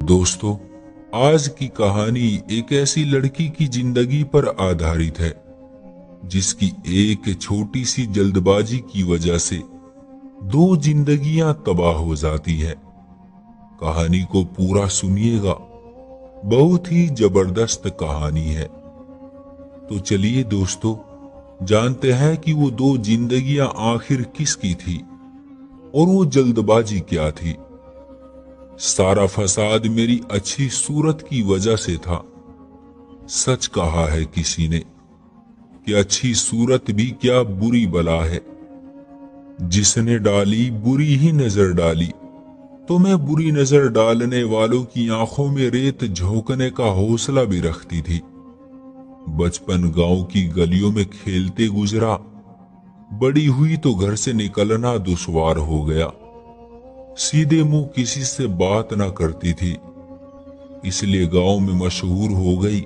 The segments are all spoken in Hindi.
दोस्तों, आज की कहानी एक ऐसी लड़की की जिंदगी पर आधारित है जिसकी एक छोटी सी जल्दबाजी की वजह से दो जिंदगियां तबाह हो जाती हैं। कहानी को पूरा सुनिएगा, बहुत ही जबरदस्त कहानी है। तो चलिए दोस्तों, जानते हैं कि वो दो जिंदगियां आखिर किसकी थी और वो जल्दबाजी क्या थी। सारा फसाद मेरी अच्छी सूरत की वजह से था। सच कहा है किसी ने कि अच्छी सूरत भी क्या बुरी बला है। जिसने डाली बुरी ही नजर डाली, तो मैं बुरी नजर डालने वालों की आंखों में रेत झोंकने का हौसला भी रखती थी। बचपन गांव की गलियों में खेलते गुजरा, बड़ी हुई तो घर से निकलना दुश्वार हो गया। सीधे मुंह किसी से बात ना करती थी, इसलिए गांव में मशहूर हो गई।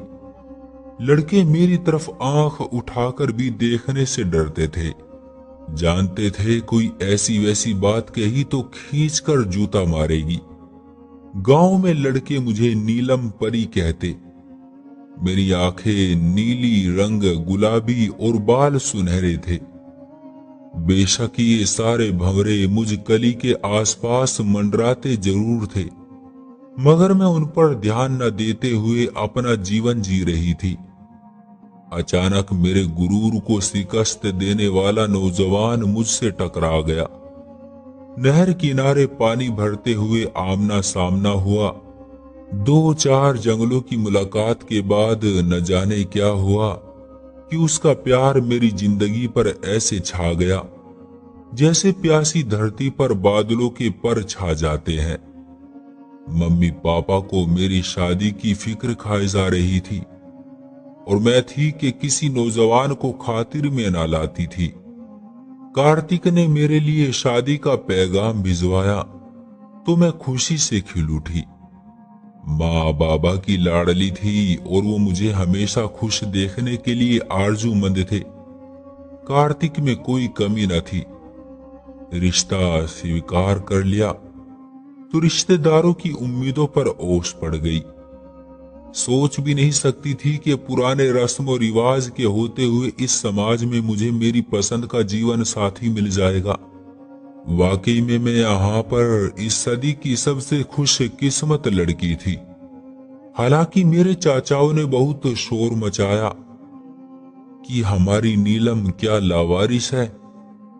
लड़के मेरी तरफ आंख उठाकर भी देखने से डरते थे। जानते थे कोई ऐसी वैसी बात कही तो खींचकर जूता मारेगी। गांव में लड़के मुझे नीलम परी कहते। मेरी आंखें नीली, रंग गुलाबी और बाल सुनहरे थे। बेशक ये सारे भंवरे मुझ कली के आसपास मंडराते जरूर थे, मगर मैं उन पर ध्यान न देते हुए अपना जीवन जी रही थी। अचानक मेरे गुरूर को शिकस्त देने वाला नौजवान मुझसे टकरा गया। नहर किनारे पानी भरते हुए आमना सामना हुआ। दो चार जंगलों की मुलाकात के बाद न जाने क्या हुआ कि उसका प्यार मेरी जिंदगी पर ऐसे छा गया जैसे प्यासी धरती पर बादलों के पर छा जाते हैं। मम्मी पापा को मेरी शादी की फिक्र खाई जा रही थी और मैं थी कि किसी नौजवान को खातिर में ना लाती थी। कार्तिक ने मेरे लिए शादी का पैगाम भिजवाया तो मैं खुशी से खिल उठी। माँ बाबा की लाडली थी और वो मुझे हमेशा खुश देखने के लिए आरजूमंद थे। कार्तिक में कोई कमी न थी। रिश्ता स्वीकार कर लिया तो रिश्तेदारों की उम्मीदों पर ओस पड़ गई। सोच भी नहीं सकती थी कि पुराने रस्म और रिवाज के होते हुए इस समाज में मुझे मेरी पसंद का जीवन साथी मिल जाएगा। वाकई में मैं यहाँ पर इस सदी की सबसे खुश किस्मत लड़की थी। हालांकि मेरे चाचाओं ने बहुत शोर मचाया कि हमारी नीलम क्या लावारिस है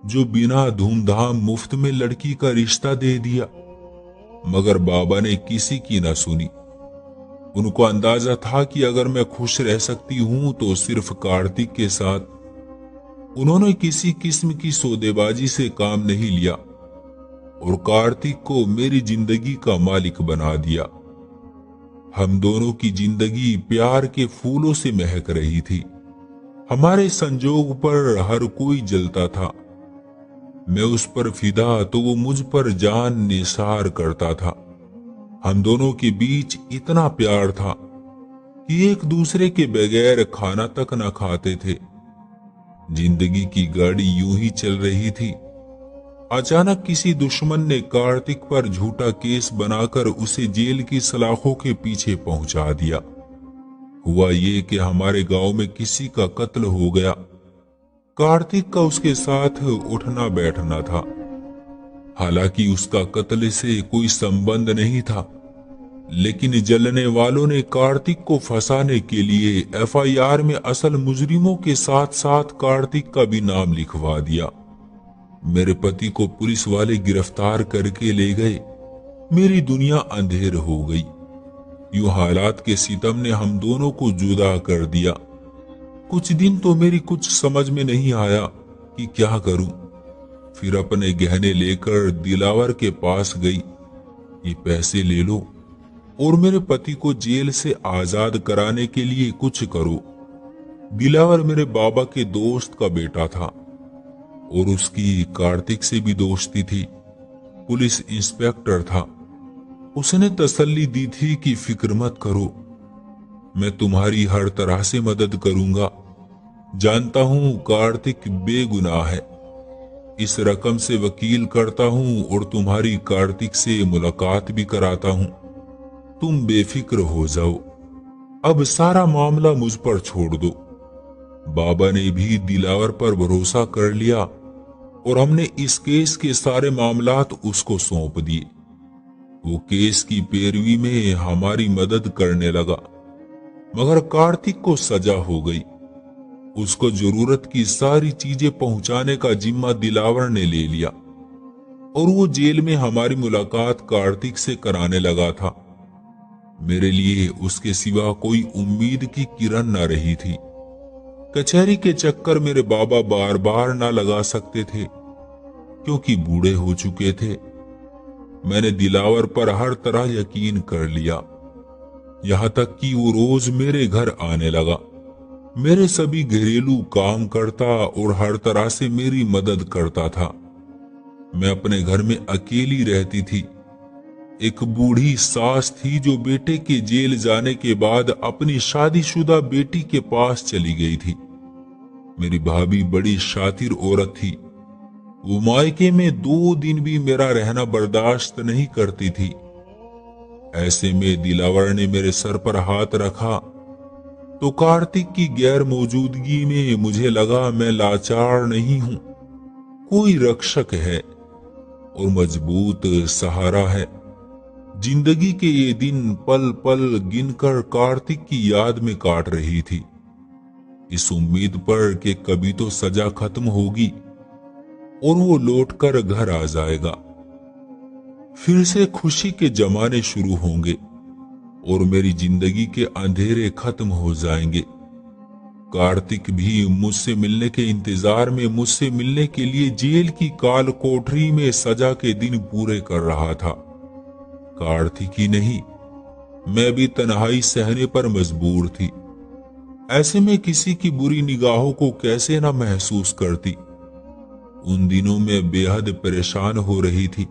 जो बिना धूमधाम मुफ्त में लड़की का रिश्ता दे दिया। मगर बाबा ने किसी की ना सुनी। उनको अंदाजा था कि अगर मैं खुश रह सकती हूं तो सिर्फ कार्तिक के साथ। उन्होंने किसी किस्म की सौदेबाजी से काम नहीं लिया और कार्तिक को मेरी जिंदगी का मालिक बना दिया। हम दोनों की जिंदगी प्यार के फूलों से महक रही थी। हमारे संजोग पर हर कोई जलता था। मैं उस पर फिदा तो वो मुझ पर जान निसार करता था। हम दोनों के बीच इतना प्यार था कि एक दूसरे के बगैर खाना तक न खाते थे। जिंदगी की गाड़ी यूं ही चल रही थी। अचानक किसी दुश्मन ने कार्तिक पर झूठा केस बनाकर उसे जेल की सलाखों के पीछे पहुंचा दिया। हुआ ये कि हमारे गांव में किसी का कत्ल हो गया। कार्तिक का उसके साथ उठना बैठना था। हालांकि उसका कत्ल से कोई संबंध नहीं था, लेकिन जलने वालों ने कार्तिक को फंसाने के लिए एफआईआर में असल मुजरिमों के साथ साथ कार्तिक का भी नाम लिखवा दिया। मेरे पति को पुलिस वाले गिरफ्तार करके ले गए। मेरी दुनिया अंधेर हो गई। यूं हालात के सितम ने हम दोनों को जुदा कर दिया। कुछ दिन तो मेरी कुछ समझ में नहीं आया कि क्या करूं। फिर अपने गहने लेकर दिलावर के पास गई। ये पैसे ले लो और मेरे पति को जेल से आजाद कराने के लिए कुछ करो। दिलावर मेरे बाबा के दोस्त का बेटा था और उसकी कार्तिक से भी दोस्ती थी। पुलिस इंस्पेक्टर था। उसने तसल्ली दी थी कि फिक्र मत करो, मैं तुम्हारी हर तरह से मदद करूंगा। जानता हूं कार्तिक बेगुनाह है। इस रकम से वकील करता हूं और तुम्हारी कार्तिक से मुलाकात भी कराता हूं। तुम बेफिक्र हो जाओ, अब सारा मामला मुझ पर छोड़ दो। बाबा ने भी दिलावर पर भरोसा कर लिया और हमने इस केस के सारे मामलात उसको सौंप दिए। वो केस की पैरवी में हमारी मदद करने लगा, मगर कार्तिक को सजा हो गई। उसको जरूरत की सारी चीजें पहुंचाने का जिम्मा दिलावर ने ले लिया और वो जेल में हमारी मुलाकात कार्तिक से कराने लगा था। मेरे लिए उसके सिवा कोई उम्मीद की किरण न रही थी। कचहरी के चक्कर मेरे बाबा बार बार ना लगा सकते थे क्योंकि बूढ़े हो चुके थे। मैंने दिलावर पर हर तरह यकीन कर लिया, यहां तक कि वो रोज मेरे घर आने लगा, मेरे सभी घरेलू काम करता और हर तरह से मेरी मदद करता था। मैं अपने घर में अकेली रहती थी। एक बूढ़ी सास थी जो बेटे के जेल जाने के बाद अपनी शादीशुदा बेटी के पास चली गई थी। मेरी भाभी बड़ी शातिर औरत थी। वो मायके में 2 दिन भी मेरा रहना बर्दाश्त नहीं करती थी। ऐसे में दिलावर ने मेरे सर पर हाथ रखा तो कार्तिक की गैर मौजूदगी में मुझे लगा मैं लाचार नहीं हूं, कोई रक्षक है और मजबूत सहारा है। जिंदगी के ये दिन पल पल गिनकर कार्तिक की याद में काट रही थी, इस उम्मीद पर कि कभी तो सजा खत्म होगी और वो लौटकर घर आ जाएगा। फिर से खुशी के जमाने शुरू होंगे और मेरी जिंदगी के अंधेरे खत्म हो जाएंगे। कार्तिक भी मुझसे मिलने के इंतजार में मुझसे मिलने के लिए जेल की काल कोठरी में सजा के दिन पूरे कर रहा था। कार्तिक ही नहीं, मैं भी तन्हाई सहने पर मजबूर थी। ऐसे में किसी की बुरी निगाहों को कैसे ना महसूस करती। उन दिनों में बेहद परेशान हो रही थी।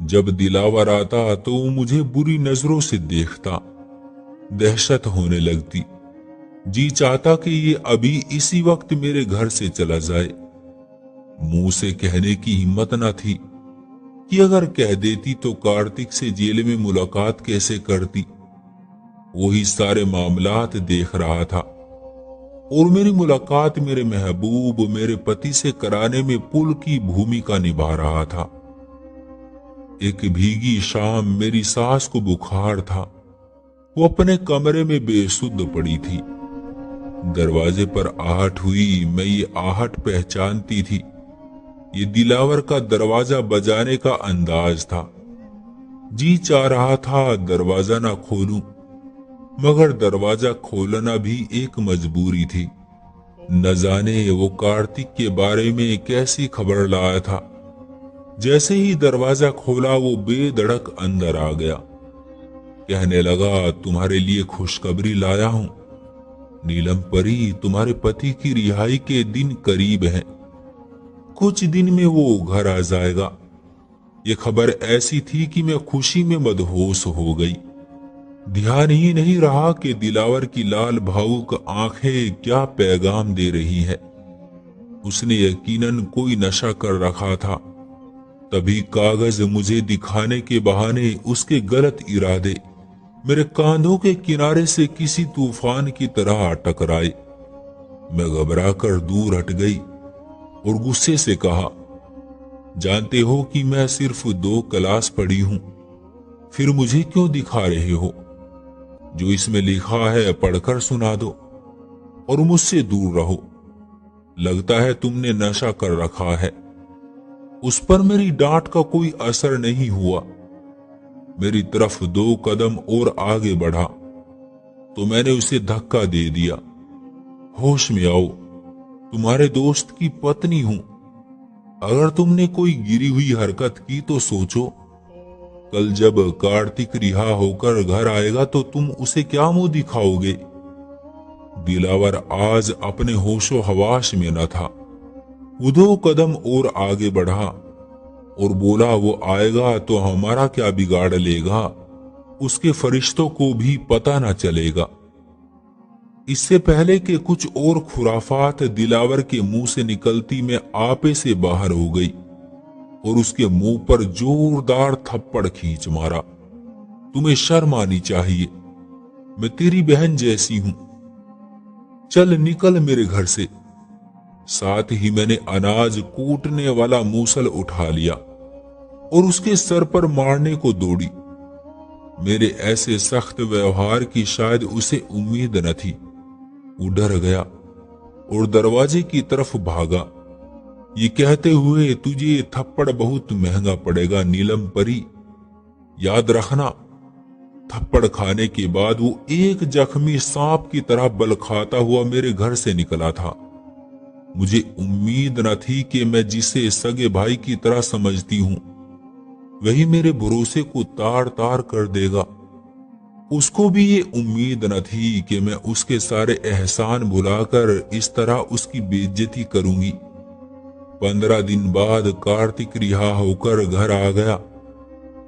जब दिलावर आता तो वो मुझे बुरी नजरों से देखता, दहशत होने लगती। जी चाहता कि ये अभी इसी वक्त मेरे घर से चला जाए। मुंह से कहने की हिम्मत न थी कि अगर कह देती तो कार्तिक से जेल में मुलाकात कैसे करती। वही सारे मामलात देख रहा था और मेरी मुलाकात मेरे महबूब मेरे पति से कराने में पुल की भूमिका निभा रहा था। एक भीगी शाम मेरी सास को बुखार था। वो अपने कमरे में बेसुध पड़ी थी। दरवाजे पर आहट हुई। मैं ये आहट पहचानती थी। ये दिलावर का दरवाजा बजाने का अंदाज था। जी चाह रहा था दरवाजा ना खोलूं, मगर दरवाजा खोलना भी एक मजबूरी थी। न जाने वो कार्तिक के बारे में कैसी खबर लाया था। जैसे ही दरवाजा खोला वो बेधड़क अंदर आ गया। कहने लगा, तुम्हारे लिए खुशखबरी लाया हूं। नीलम परी, तुम्हारे पति की रिहाई के दिन करीब हैं। कुछ दिन में वो घर आ जाएगा। ये खबर ऐसी थी कि मैं खुशी में मदहोश हो गई। ध्यान ही नहीं रहा कि दिलावर की लाल भावुक आंखें क्या पैगाम दे रही है। उसने यकीनन कोई नशा कर रखा था। तभी कागज मुझे दिखाने के बहाने उसके गलत इरादे मेरे कांधों के किनारे से किसी तूफान की तरह टकराए। मैं घबराकर दूर हट गई और गुस्से से कहा, जानते हो कि मैं सिर्फ 2 क्लास पढ़ी हूं, फिर मुझे क्यों दिखा रहे हो? जो इसमें लिखा है पढ़कर सुना दो और मुझसे दूर रहो। लगता है तुमने नशा कर रखा है। उस पर मेरी डांट का कोई असर नहीं हुआ। मेरी तरफ 2 कदम और आगे बढ़ा तो मैंने उसे धक्का दे दिया। होश में आओ, तुम्हारे दोस्त की पत्नी हूं। अगर तुमने कोई गिरी हुई हरकत की तो सोचो, कल जब कार्तिक रिहा होकर घर आएगा तो तुम उसे क्या मुंह दिखाओगे? दिलावर आज अपने होशो हवास में न था। वो 2 कदम और आगे बढ़ा और बोला, वो आएगा तो हमारा क्या बिगाड़ लेगा? उसके फरिश्तों को भी पता न चलेगा। इससे पहले कि कुछ और खुराफात दिलावर के मुंह से निकलती मैं आपे से बाहर हो गई और उसके मुंह पर जोरदार थप्पड़ खींच मारा। तुम्हें शर्म आनी चाहिए। मैं तेरी बहन जैसी हूं। चल निकल मेरे घर से। साथ ही मैंने अनाज कूटने वाला मूसल उठा लिया और उसके सर पर मारने को दौड़ी। मेरे ऐसे सख्त व्यवहार की शायद उसे उम्मीद न थी। वो डर गया और दरवाजे की तरफ भागा, ये कहते हुए, तुझे ये थप्पड़ बहुत महंगा पड़ेगा नीलम परी। याद रखना। थप्पड़ खाने के बाद वो एक जख्मी सांप की तरह बल खाता हुआ मेरे घर से निकला था। मुझे उम्मीद न थी कि मैं जिसे सगे भाई की तरह समझती हूं वही मेरे भरोसे को तार तार कर देगा। उसको भी ये उम्मीद न थी कि मैं उसके सारे एहसान भुलाकर इस तरह उसकी बेइज्जती करूंगी। 15 दिन बाद कार्तिक रिहा होकर घर आ गया,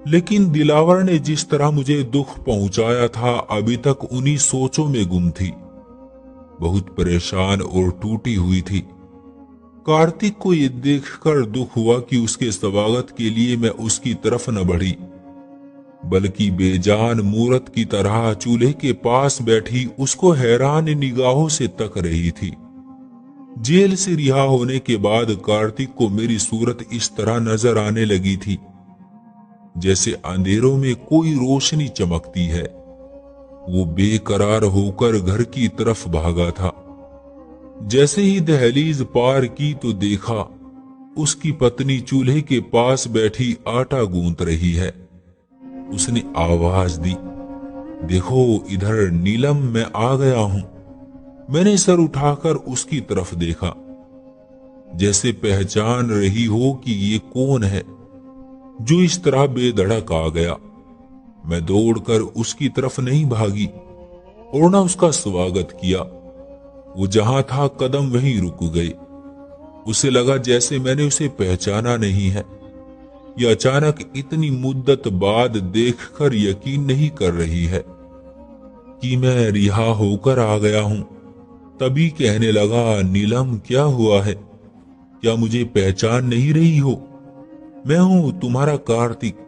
लेकिन दिलावर ने जिस तरह मुझे दुख पहुंचाया था अभी तक उन्हीं सोचों में गुम थी। बहुत परेशान और टूटी हुई थी। कार्तिक को ये देखकर दुख हुआ कि उसके स्वागत के लिए मैं उसकी तरफ न बढ़ी, बल्कि बेजान मूरत की तरह चूल्हे के पास बैठी उसको हैरान निगाहों से तक रही थी। जेल से रिहा होने के बाद कार्तिक को मेरी सूरत इस तरह नजर आने लगी थी जैसे अंधेरों में कोई रोशनी चमकती है। वो बेकरार होकर घर की तरफ भागा था। जैसे ही दहलीज पार की तो देखा उसकी पत्नी चूल्हे के पास बैठी आटा गूंथ रही है। उसने आवाज दी, देखो इधर नीलम, मैं आ गया हूं। मैंने सर उठाकर उसकी तरफ देखा, जैसे पहचान रही हो कि ये कौन है जो इस तरह बेधड़क आ गया। मैं दौड़कर उसकी तरफ नहीं भागी और न उसका स्वागत किया। वो जहां था कदम वहीं रुक गए। उसे लगा जैसे मैंने उसे पहचाना नहीं है। यह अचानक इतनी मुद्दत बाद देखकर यकीन नहीं कर रही है कि मैं रिहा होकर आ गया हूं। तभी कहने लगा, नीलम क्या हुआ है? क्या मुझे पहचान नहीं रही हो? मैं हूं तुम्हारा कार्तिक।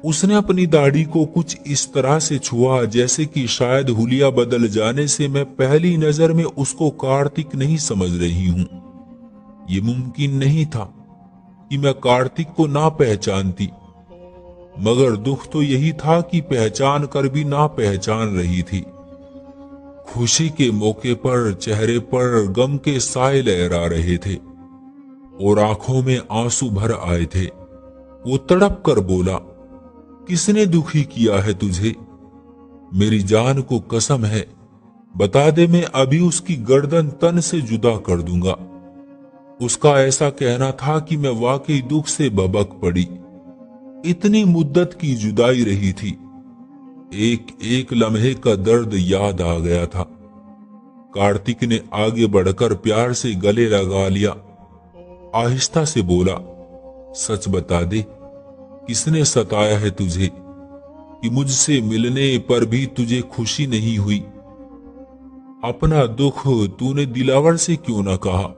उसने अपनी दाढ़ी को कुछ इस तरह से छुआ जैसे कि शायद हुलिया बदल जाने से मैं पहली नजर में उसको कार्तिक नहीं समझ रही हूं। ये मुमकिन नहीं था कि मैं कार्तिक को ना पहचानती, मगर दुख तो यही था कि पहचान कर भी ना पहचान रही थी। खुशी के मौके पर चेहरे पर गम के साए लहरा रहे थे और आंखों में आंसू भर आए थे। वो तड़प कर बोला, किसने दुखी किया है तुझे? मेरी जान को कसम है, बता दे, मैं अभी उसकी गर्दन तन से जुदा कर दूंगा। उसका ऐसा कहना था कि मैं वाकई दुख से भभक पड़ी। इतनी मुद्दत की जुदाई रही थी, एक एक लम्हे का दर्द याद आ गया था। कार्तिक ने आगे बढ़कर प्यार से गले लगा लिया। आहिस्ता से बोला, सच बता दे, किसने सताया है तुझे कि मुझसे मिलने पर भी तुझे खुशी नहीं हुई? अपना दुख तूने दिलावर से क्यों ना कहा?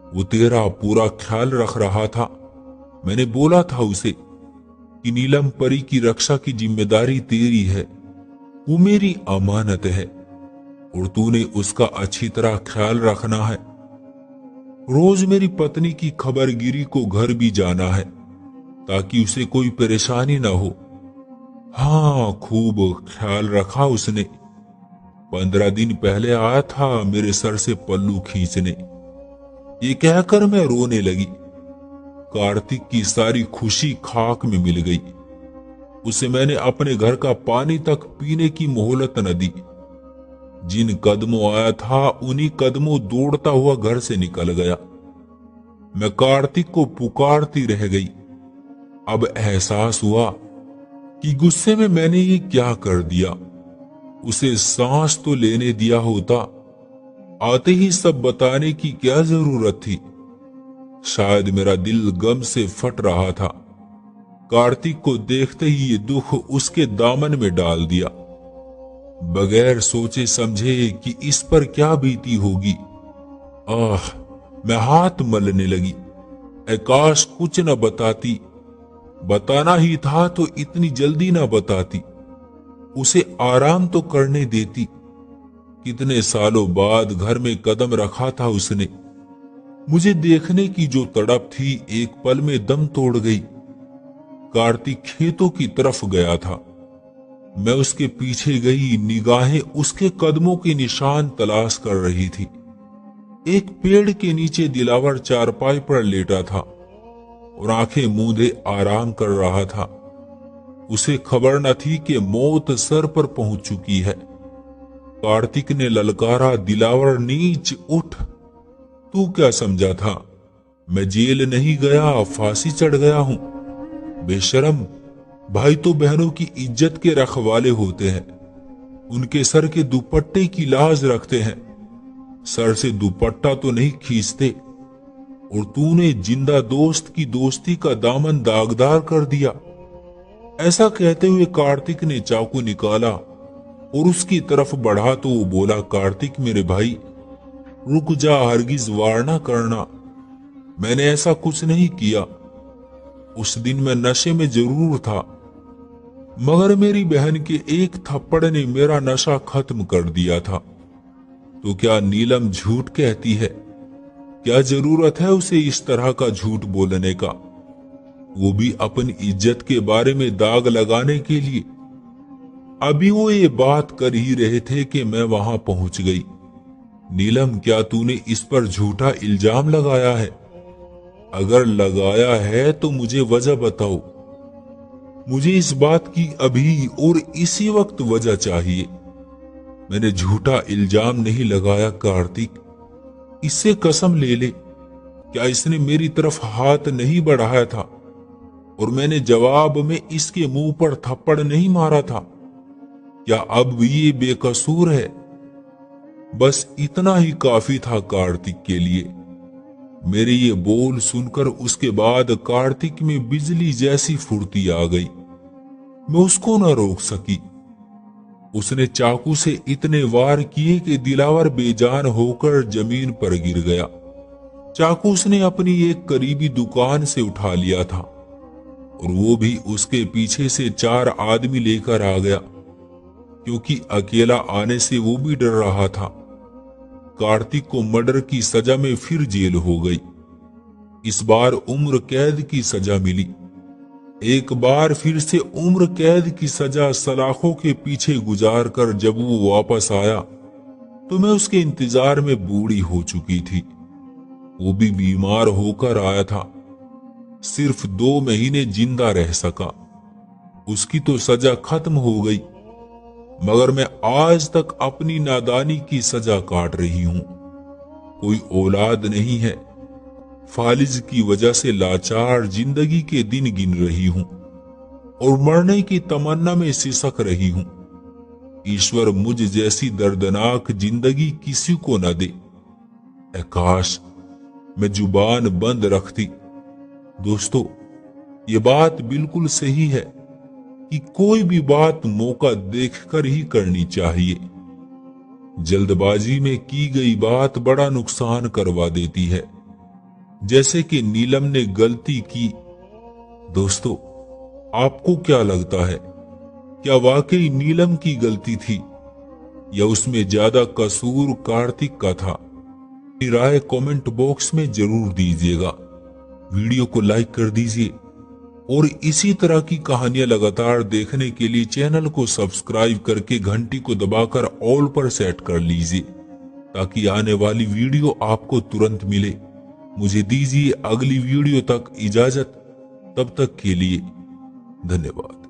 वो तेरा पूरा ख्याल रख रहा था। मैंने बोला था उसे कि नीलम परी की रक्षा की जिम्मेदारी तेरी है, वो मेरी अमानत है और तूने उसका अच्छी तरह ख्याल रखना है। रोज मेरी पत्नी की खबरगिरी को घर भी जाना है ताकि उसे कोई परेशानी ना हो। हाँ, खूब ख्याल रखा उसने। 15 दिन पहले आया था मेरे सर से पल्लू खींचने। ये कहकर मैं रोने लगी। कार्तिक की सारी खुशी खाक में मिल गई। उसे मैंने अपने घर का पानी तक पीने की मोहलत न दी। जिन कदमों आया था उन्हीं कदमों दौड़ता हुआ घर से निकल गया। मैं कार्तिक को पुकारती रह गई। अब एहसास हुआ कि गुस्से में मैंने ये क्या कर दिया। उसे सांस तो लेने दिया होता, आते ही सब बताने की क्या जरूरत थी। शायद मेरा दिल गम से फट रहा था। कार्तिक को देखते ही ये दुख उसके दामन में डाल दिया, बगैर सोचे समझे कि इस पर क्या बीती होगी। आह, मैं हाथ मलने लगी। काश कुछ न बताती। बताना ही था तो इतनी जल्दी न बताती। उसे आराम तो करने देती। कितने सालों बाद घर में कदम रखा था उसने। मुझे देखने की जो तड़प थी एक पल में दम तोड़ गई। कार्तिक खेतों की तरफ गया था। मैं उसके पीछे गई, निगाहें उसके कदमों के निशान तलाश कर रही थी। एक पेड़ के नीचे दिलावर चारपाई पर लेटा था और आंखें मूंदे आराम कर रहा था। उसे खबर न थी कि मौत सर पर पहुंच चुकी है। कार्तिक ने ललकारा, दिलावर नीच उठ। तू क्या समझा था मैं जेल नहीं गया, फांसी चढ़ गया हूं? बेशरम, भाई तो बहनों की इज्जत के रखवाले होते हैं। उनके सर के दुपट्टे की लाज रखते हैं, सर से दुपट्टा तो नहीं खींचते। और तूने जिंदा दोस्त की दोस्ती का दामन दागदार कर दिया। ऐसा कहते हुए कार्तिक ने चाकू निकाला और उसकी तरफ बढ़ा तो वो बोला, कार्तिक मेरे भाई रुक जा, हरगिज वार ना करना। मैंने ऐसा कुछ नहीं किया। उस दिन मैं नशे में जरूर था, मगर मेरी बहन के एक थप्पड़ ने मेरा नशा खत्म कर दिया था। तो क्या नीलम झूठ कहती है? क्या जरूरत है उसे इस तरह का झूठ बोलने का, वो भी अपनी इज्जत के बारे में दाग लगाने के लिए? अभी वो ये बात कर ही रहे थे कि मैं वहां पहुंच गई। नीलम, क्या तूने इस पर झूठा इल्जाम लगाया है? अगर लगाया है तो मुझे वजह बताओ। मुझे इस बात की अभी और इसी वक्त वजह चाहिए। मैंने झूठा इल्जाम नहीं लगाया कार्तिक, इससे कसम ले ले। क्या इसने मेरी तरफ हाथ नहीं बढ़ाया था और मैंने जवाब में इसके मुंह पर थप्पड़ नहीं मारा था? क्या अब भी ये बेकसूर है? बस इतना ही काफी था कार्तिक के लिए। मेरे ये बोल सुनकर उसके बाद कार्तिक में बिजली जैसी फुर्ती आ गई। मैं उसको न रोक सकी। उसने चाकू से इतने वार किए कि दिलावर बेजान होकर जमीन पर गिर गया। चाकू उसने अपनी एक करीबी दुकान से उठा लिया था और वो भी उसके पीछे से 4 आदमी लेकर आ गया, क्योंकि अकेला आने से वो भी डर रहा था। कार्तिक को मर्डर की सजा में फिर जेल हो गई। इस बार उम्र कैद की सजा मिली। एक बार फिर से उम्र कैद की सजा सलाखों के पीछे गुजार कर जब वो वापस आया तो मैं उसके इंतजार में बूढ़ी हो चुकी थी। वो भी बीमार होकर आया था। सिर्फ 2 महीने जिंदा रह सका। उसकी तो सजा खत्म हो गई, मगर मैं आज तक अपनी नादानी की सजा काट रही हूं। कोई औलाद नहीं है। फालिज की वजह से लाचार जिंदगी के दिन गिन रही हूं और मरने की तमन्ना में सिसक रही हूं। ईश्वर मुझ जैसी दर्दनाक जिंदगी किसी को न दे। ऐ काश मैं जुबान बंद रखती। दोस्तों, ये बात बिल्कुल सही है कि कोई भी बात मौका देखकर ही करनी चाहिए। जल्दबाजी में की गई बात बड़ा नुकसान करवा देती है, जैसे कि नीलम ने गलती की। दोस्तों, आपको क्या लगता है, क्या वाकई नीलम की गलती थी या उसमें ज्यादा कसूर कार्तिक का था? अपनी राय कमेंट बॉक्स में जरूर दीजिएगा। वीडियो को लाइक कर दीजिए और इसी तरह की कहानियां लगातार देखने के लिए चैनल को सब्सक्राइब करके घंटी को दबाकर ऑल पर सेट कर लीजिए, ताकि आने वाली वीडियो आपको तुरंत मिले। मुझे दीजिए अगली वीडियो तक इजाजत। तब तक के लिए धन्यवाद।